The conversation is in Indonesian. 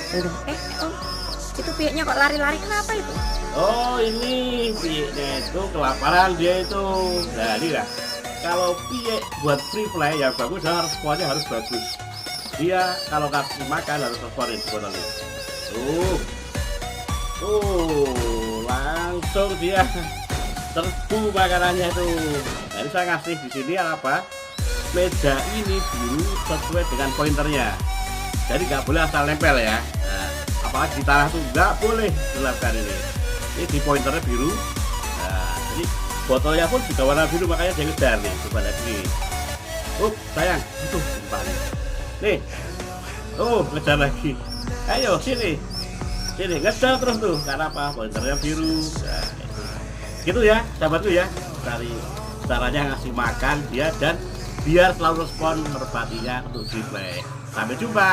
Aduh, oh, itu pieknya kok lari-lari, kenapa itu? Oh, ini pieknya itu kelaparan dia itu. Nah, ini lah. Kalau piek buat free play yang bagus, responnya harus bagus. Dia kalau kasih makan harus responin sebetulnya. Langsung dia serbu makanannya tuh. Jadi saya ngasih di sini apa? Meja ini biru sesuai dengan pointernya. Jadi nggak boleh asal nempel ya. Nah, apalagi di tanah tuh nggak boleh dilapkan ini. Ini di pointernya biru. Nah, jadi botolnya pun juga warna biru, makanya dia ngejar nih. Coba lihat nih. Sayang, itu nih. Nih, ngejar lagi. Ayo sini. Sini ngejar terus tuh. Karena apa? Pointernya biru. Nah, gitu ya, sahabatku ya. Dari caranya ngasih makan dia dan biar selalu respon merpatinya untuk display. Sampai jumpa.